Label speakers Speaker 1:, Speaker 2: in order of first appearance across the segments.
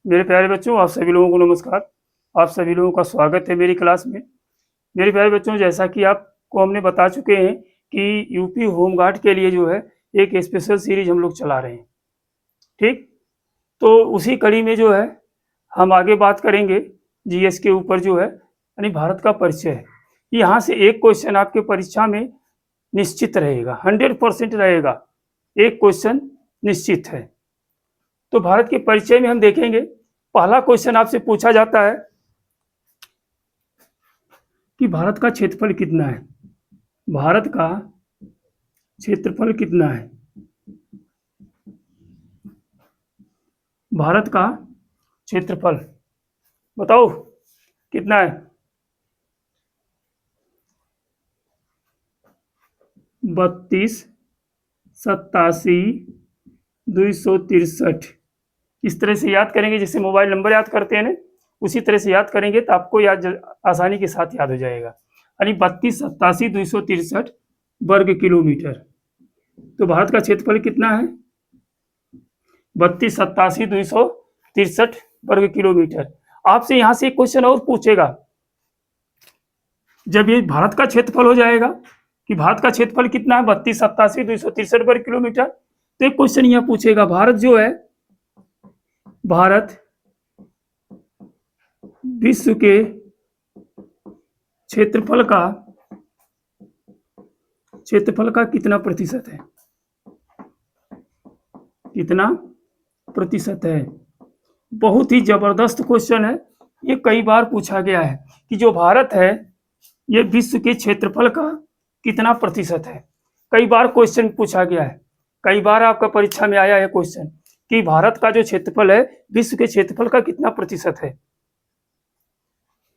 Speaker 1: मेरे प्यारे बच्चों, आप सभी लोगों को नमस्कार। आप सभी लोगों का स्वागत है मेरी क्लास में। मेरे प्यारे बच्चों, जैसा कि आपको हमने बता चुके हैं कि यूपी होमगार्ड के लिए जो है एक स्पेशल सीरीज हम लोग चला रहे हैं। ठीक, तो उसी कड़ी में जो है हम आगे बात करेंगे जीएस के ऊपर, जो है यानी भारत का परिचय है। यहाँ से एक क्वेश्चन आपके परीक्षा में निश्चित रहेगा, 100% रहेगा। एक क्वेश्चन निश्चित है। तो भारत के परिचय में हम देखेंगे, पहला क्वेश्चन आपसे पूछा जाता है कि भारत का क्षेत्रफल कितना है। भारत का क्षेत्रफल कितना है? भारत का क्षेत्रफल बताओ कितना है? 32,87,263। इस तरह से याद करेंगे जैसे मोबाइल नंबर याद करते हैं ना, उसी तरह से याद करेंगे तो आपको याद आसानी के साथ याद हो जाएगा। यानी 32,87,263 वर्ग किलोमीटर। तो भारत का क्षेत्रफल कितना है? 32,87,263 वर्ग किलोमीटर। आपसे यहां से एक क्वेश्चन और पूछेगा, जब ये भारत का क्षेत्रफल हो जाएगा कि भारत का क्षेत्रफल कितना है, 32,87,263 वर्ग किलोमीटर, तो एक क्वेश्चन यह पूछेगा, भारत जो है, भारत विश्व के क्षेत्रफल का कितना प्रतिशत है? कितना प्रतिशत है? बहुत ही जबरदस्त क्वेश्चन है। ये कई बार पूछा गया है कि जो भारत है ये विश्व के क्षेत्रफल का कितना प्रतिशत है। कई बार क्वेश्चन पूछा गया है, कई बार आपका परीक्षा में आया है क्वेश्चन कि भारत का जो क्षेत्रफल है विश्व के क्षेत्रफल का कितना प्रतिशत है।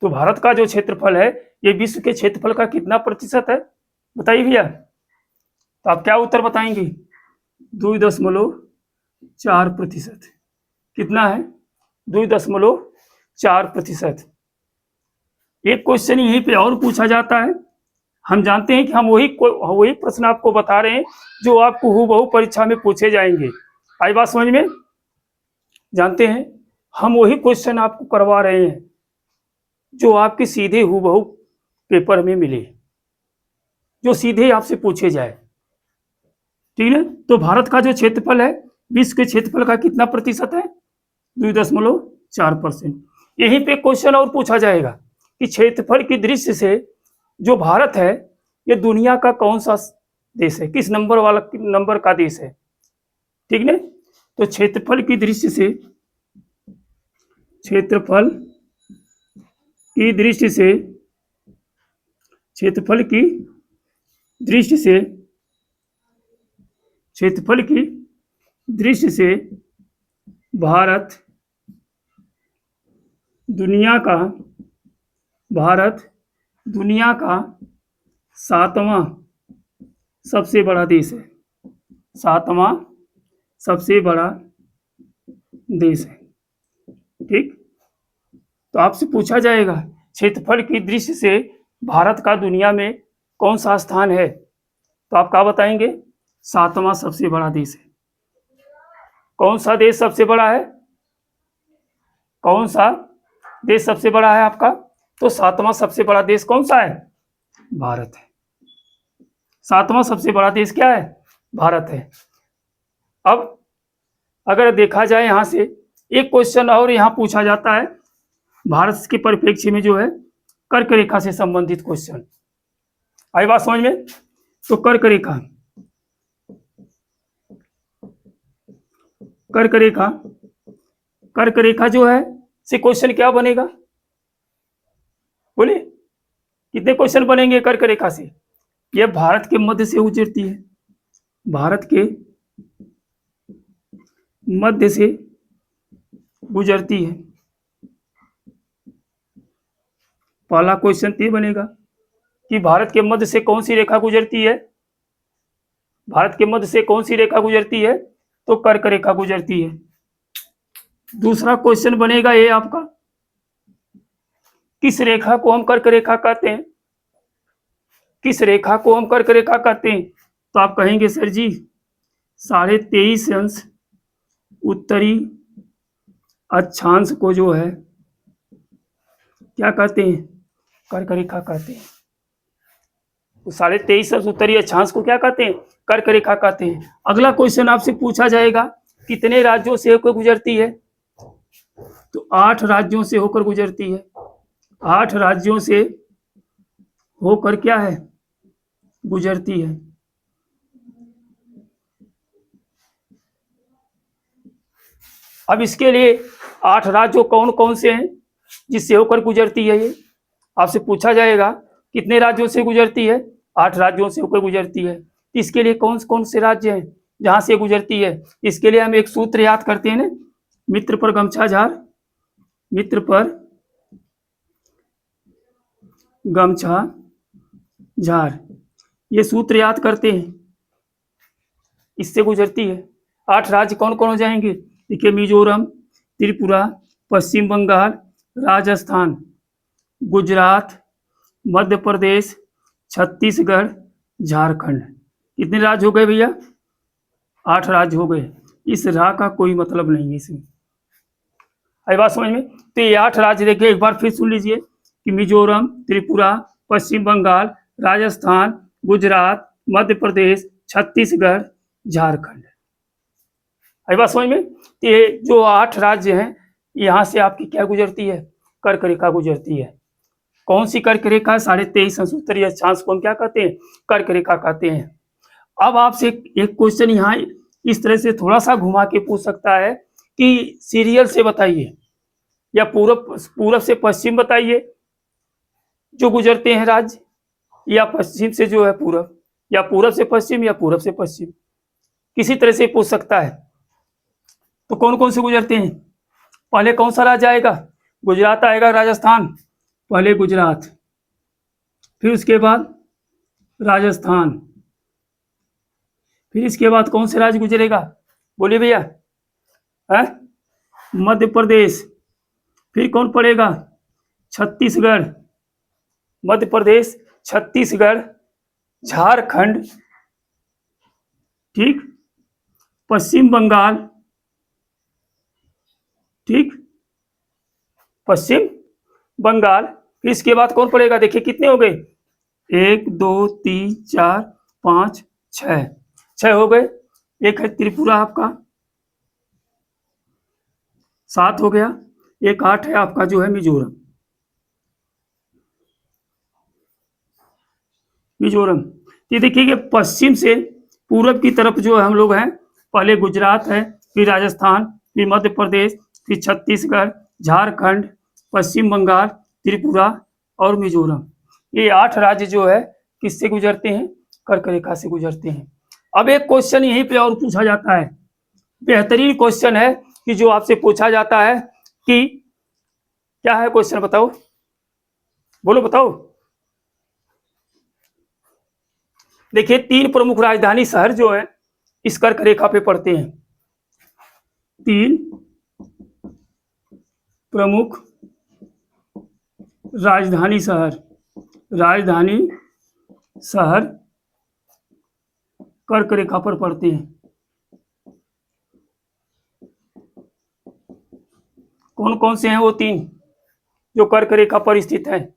Speaker 1: तो भारत का जो क्षेत्रफल है ये विश्व के क्षेत्रफल का कितना प्रतिशत है, बताइए भैया। तो आप क्या उत्तर बताएंगे? 2.4%। कितना है? 2.4%। एक क्वेश्चन यहीं पे और पूछा जाता है। हम जानते हैं कि हम वही प्रश्न आपको बता रहे हैं जो आपको हूबहू परीक्षा में पूछे जाएंगे। आई बात समझ में? जानते हैं, हम वही क्वेश्चन आपको करवा रहे हैं जो आपके सीधे हूबहू पेपर में मिले, जो सीधे आपसे पूछे जाए। ठीक है, तो भारत का जो क्षेत्रफल है विश्व के क्षेत्रफल का कितना प्रतिशत है? 2.4%। यहीं पे क्वेश्चन और पूछा जाएगा कि क्षेत्रफल की दृष्टि से जो भारत है ये दुनिया का कौन सा देश है, किस नंबर का देश है। ठीक है, तो क्षेत्रफल की दृष्टि से क्षेत्रफल की दृष्टि से भारत दुनिया का 7वां सबसे बड़ा देश है। 7वां सबसे बड़ा देश है। ठीक, तो आपसे पूछा जाएगा क्षेत्रफल की दृष्टि से भारत का दुनिया में कौन सा स्थान है, तो आप क्या बताएंगे? 7वां सबसे बड़ा देश है। कौन सा देश सबसे बड़ा है? कौन सा देश सबसे बड़ा है आपका? तो 7वां सबसे बड़ा देश कौन सा है? भारत है। 7वां सबसे बड़ा देश क्या है? भारत है। अब अगर देखा जाए यहां से एक क्वेश्चन और यहां पूछा जाता है भारत के परिप्रेक्ष्य में, जो है कर्क रेखा से संबंधित क्वेश्चन। आई बात समझ में? तो कर्क रेखा जो है से क्वेश्चन क्या बनेगा, बोलिए कितने क्वेश्चन बनेंगे कर्क रेखा से? यह भारत के मध्य से गुजरती है, भारत के मध्य से गुजरती है। पहला क्वेश्चन ये बनेगा कि भारत के मध्य से कौन सी रेखा गुजरती है? भारत के मध्य से कौन सी रेखा गुजरती है? तो कर्क रेखा गुजरती है। दूसरा क्वेश्चन बनेगा ये आपका, किस रेखा को हम कर्क रेखा कहते हैं? किस रेखा को हम कर्क रेखा कहते हैं? तो आप कहेंगे सर जी 23.5 अंश उत्तरी अक्षांश को जो है क्या कहते हैं, कर्क रेखा कहते हैं। तो 23.5 उत्तरीय अक्षांश को क्या कहते हैं, कर्क रेखा कहते हैं। अगला क्वेश्चन आपसे पूछा जाएगा कितने राज्यों से होकर गुजरती है, तो 8 राज्यों से होकर गुजरती है। 8 राज्यों से होकर क्या है, गुजरती है। अब इसके लिए 8 राज्य कौन कौन से हैं जिससे होकर गुजरती है, ये आपसे पूछा जाएगा कितने राज्यों से गुजरती है, 8 राज्यों से होकर गुजरती है। इसके लिए कौन कौन से राज्य हैं जहां से गुजरती है, इसके लिए हम एक सूत्र याद करते हैं ना, मित्र पर गमछा झार, मित्र पर गमछा झार, ये सूत्र याद करते हैं, इससे गुजरती है। 8 राज्य कौन कौन हो जाएंगे, देखिए मिजोरम, त्रिपुरा, पश्चिम बंगाल, राजस्थान, गुजरात, मध्य प्रदेश, छत्तीसगढ़, झारखंड। कितने राज्य हो गए भैया, 8 राज्य हो गए। इस रा का कोई मतलब नहीं है इसमें, आई बात समझ में। तो ये 8 राज्य देखिए, एक बार फिर सुन लीजिए कि मिजोरम, त्रिपुरा, पश्चिम बंगाल, राजस्थान, गुजरात, मध्य प्रदेश, छत्तीसगढ़, झारखंड। आई बात समझ में। तो ये जो 8 राज्य हैं यहाँ से आपकी क्या गुजरती है, कर्क रेखा गुजरती है। कौन सी कर्क रेखा, 23.5 उत्तरीय अक्षांश को हम क्या कहते हैं, कर्क रेखा कहते हैं। अब आपसे एक क्वेश्चन यहाँ इस तरह से थोड़ा सा घुमा के पूछ सकता है कि सीरियल से बताइए, या पूरब से पश्चिम बताइए जो गुजरते हैं राज्य, या पश्चिम से जो है पूरब, या पूरब से पश्चिम, या पूरब से पश्चिम, किसी तरह से पूछ सकता है। तो कौन कौन से गुजरते हैं, पहले कौन सा राज्य आएगा, गुजरात आएगा, राजस्थान, पहले गुजरात, फिर उसके बाद राजस्थान, फिर इसके बाद कौन से राज्य गुजरेगा, बोलिए भैया, है मध्य प्रदेश, फिर कौन पड़ेगा, छत्तीसगढ़, मध्य प्रदेश, छत्तीसगढ़, झारखंड, ठीक, पश्चिम बंगाल, ठीक, पश्चिम बंगाल, फिर इसके बाद कौन पड़ेगा, देखिए कितने हो गए, 1 2 3 4 5 6 हो गए। एक है त्रिपुरा आपका, 7 हो गया, एक 8 है आपका जो है मिजोरम, ये देखिए कि पश्चिम से पूरब की तरफ जो हम लोग हैं, पहले गुजरात है, फिर राजस्थान, फिर मध्य प्रदेश, फिर छत्तीसगढ़, झारखंड, पश्चिम बंगाल, त्रिपुरा और मिजोरम। ये 8 राज्य जो है किससे गुजरते हैं, कर्क रेखा से गुजरते हैं। अब एक क्वेश्चन यहीं पे और पूछा जाता है, बेहतरीन क्वेश्चन है कि जो आपसे पूछा जाता है कि क्या है क्वेश्चन, बताओ, बोलो बताओ। देखिए 3 प्रमुख राजधानी शहर जो है इस कर्क रेखा पे पड़ते हैं। 3 प्रमुख राजधानी शहर कर्क रेखा पर पड़ते हैं। कौन कौन से हैं वो 3 जो कर्क रेखा पर स्थित हैं,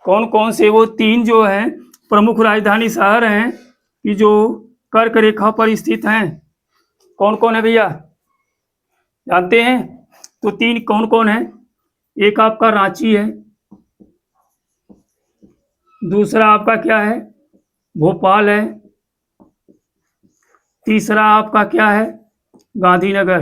Speaker 1: कौन कौन से वो 3 जो हैं प्रमुख राजधानी शहर हैं कि जो कर्क रेखा पर स्थित हैं, कौन कौन है भैया, जानते हैं। तो 3 कौन कौन है, एक आपका रांची है, दूसरा आपका क्या है, भोपाल है, तीसरा आपका क्या है, गांधीनगर।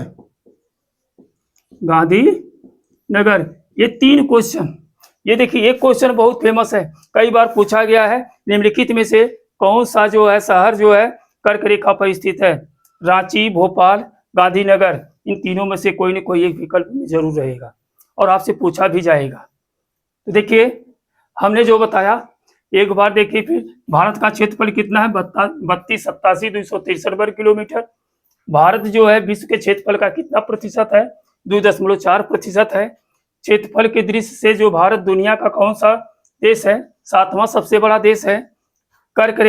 Speaker 1: ये 3 क्वेश्चन, ये देखिए एक क्वेश्चन बहुत फेमस है, कई बार पूछा गया है, निम्नलिखित में से कौन सा जो है शहर जो है कर्क रेखा पर स्थित है, रांची, भोपाल, गांधीनगर, इन तीनों में से कोई न कोई एक विकल्प में जरूर रहेगा और आपसे पूछा भी जाएगा। तो देखिए हमने जो बताया एक बार देखिए, फिर भारत का क्षेत्रफल कितना है, 32,87,263 वर्ग किलोमीटर। भारत जो है विश्व के क्षेत्रफल का कितना प्रतिशत है, 2.4% है। क्षेत्रफल के दृष्टि से जो भारत दुनिया का कौन सा देश है, 7वां सबसे बड़ा देश है। कर्क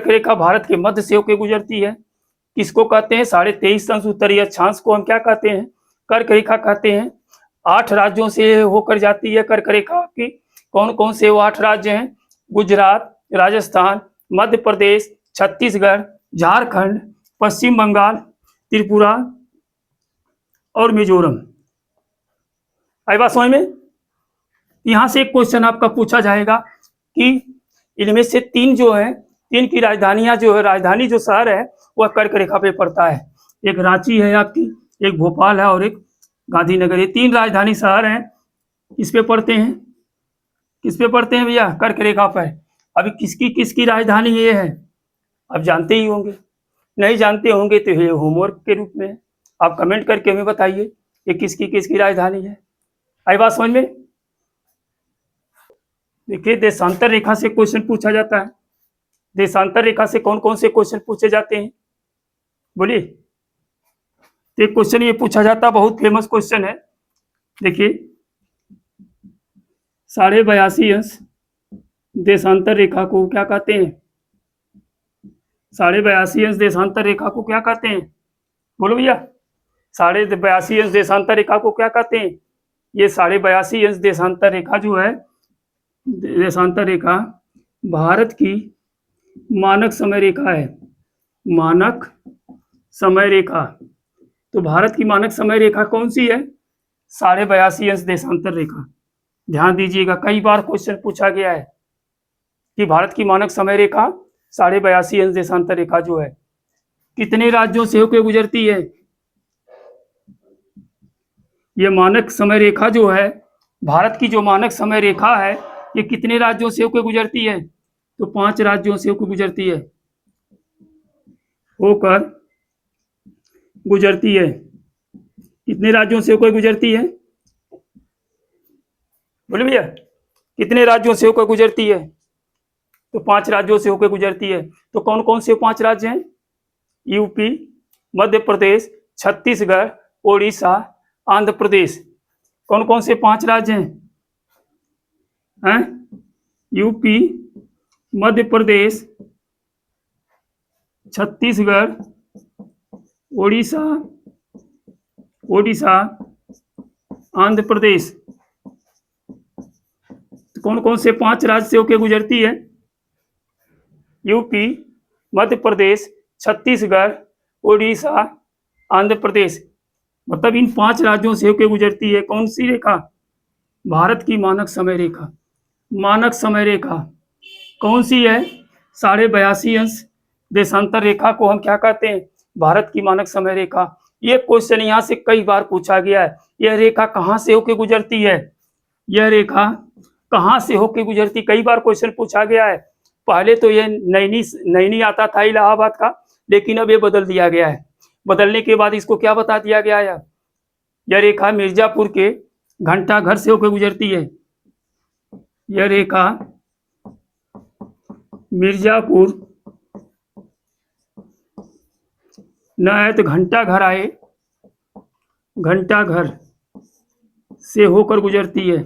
Speaker 1: रेखा भारत के मध्य से होकर गुजरती है। किसको कहते हैं, 23.5 उत्तरीय अक्षांश को हम क्या कहते हैं, कर्क रेखा कहते हैं। 8 राज्यों से होकर जाती है कर्क रेखा की। कौन कौन से वो 8 राज्य हैं? गुजरात, राजस्थान, मध्य प्रदेश, छत्तीसगढ़, झारखंड, पश्चिम बंगाल, त्रिपुरा और मिजोरम। आई बात समझ में? यहाँ से एक क्वेश्चन आपका पूछा जाएगा कि इनमें से 3 जो है, 3 की राजधानियां जो है, राजधानी जो शहर है वह कर्क रेखा पे पड़ता है। एक रांची है आपकी, एक भोपाल है और एक गांधीनगर। ये 3 राजधानी शहर हैं, किस पे पड़ते हैं? किस पे पड़ते हैं भैया? कर्क रेखा पर। अभी किसकी किसकी राजधानी ये है? आप जानते ही होंगे, नहीं जानते होंगे तो ये होमवर्क के रूप में आप कमेंट करके हमें बताइए ये किसकी किसकी राजधानी है। आई बात समझ में? देखिए, देशांतर रेखा से क्वेश्चन पूछा जाता है। देशांतर रेखा से कौन कौन से क्वेश्चन पूछे जाते हैं? बोलिए। तो एक क्वेश्चन ये पूछा जाता है, बहुत फेमस क्वेश्चन है। देखिए, 82.5 देशांतर रेखा को क्या कहते हैं? 82.5 देशांतर रेखा को क्या कहते हैं? बोलो भैया। 82.5 देशांतर रेखा को क्या कहते हैं? ये 82.5 देशांतर रेखा जो है, देशांतर रेखा भारत की मानक समय रेखा है। मानक समय रेखा। तो भारत की मानक समय रेखा कौन सी है? 82.5 देशांतर रेखा। ध्यान दीजिएगा, कई बार क्वेश्चन पूछा गया है कि भारत की मानक समय रेखा 82.5 देशांतर रेखा जो है कितने राज्यों से होकर गुजरती है? ये मानक समय रेखा जो है, भारत की जो मानक समय रेखा है, ये कितने राज्यों से होकर गुजरती है? तो 5 राज्यों से होकर गुजरती है। होकर गुजरती है। कितने राज्यों से होकर गुजरती है? बोले भैया, कितने राज्यों से होकर गुजरती है? तो 5 राज्यों से होकर गुजरती है। तो कौन कौन से 5 राज्य हैं? यूपी, मध्य प्रदेश, छत्तीसगढ़, ओडिशा, आंध्र प्रदेश। कौन कौन से 5 राज्य हैं? यूपी, मध्य प्रदेश, छत्तीसगढ़, ओडिशा, आंध्र प्रदेश। तो कौन कौन से 5 राज्य से होकर गुजरती है? यूपी, मध्य प्रदेश, छत्तीसगढ़, ओडिशा, आंध्र प्रदेश। मतलब इन 5 राज्यों से होकर गुजरती है। कौन सी रेखा? भारत की मानक समय रेखा। मानक समय रेखा कौन सी है? 82.5 देशांतर रेखा को हम क्या कहते हैं? भारत की मानक समय रेखा। ये क्वेश्चन यहाँ से कई बार पूछा गया है। यह रेखा कहाँ से होकर गुजरती है? यह रेखा कहाँ से होकर गुजरती? कई बार क्वेश्चन पूछा गया है। पहले तो ये नैनी आता था इलाहाबाद का, लेकिन अब ये बदल दिया गया है। बदलने के बाद इसको क्या बता दिया गया है? यह रेखा मिर्जापुर के घंटाघर से होकर गुजरती है। यह रेखा मिर्जापुर न आए तो घंटाघर आए, घंटाघर से होकर गुजरती है,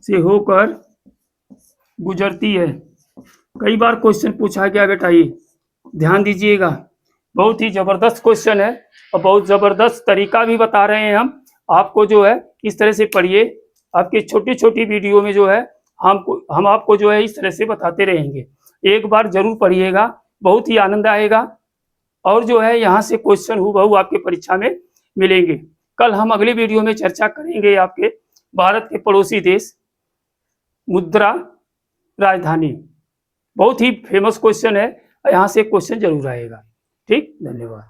Speaker 1: से होकर गुजरती है। कई बार क्वेश्चन पूछा गया बेटा, ये ध्यान दीजिएगा। बहुत ही जबरदस्त क्वेश्चन है और बहुत जबरदस्त तरीका भी बता रहे हैं हम आपको। जो है इस तरह से पढ़िए, आपके छोटी छोटी वीडियो में जो है हम आपको जो है इस तरह से बताते रहेंगे। एक बार जरूर पढ़िएगा, बहुत ही आनंद आएगा। और जो है यहाँ से क्वेश्चन हूबहू आपके परीक्षा में मिलेंगे। कल हम अगले वीडियो में चर्चा करेंगे आपके भारत के पड़ोसी देश, मुद्रा, राजधानी। बहुत ही फेमस क्वेश्चन है, यहाँ से क्वेश्चन जरूर आएगा। ठीक, धन्यवाद।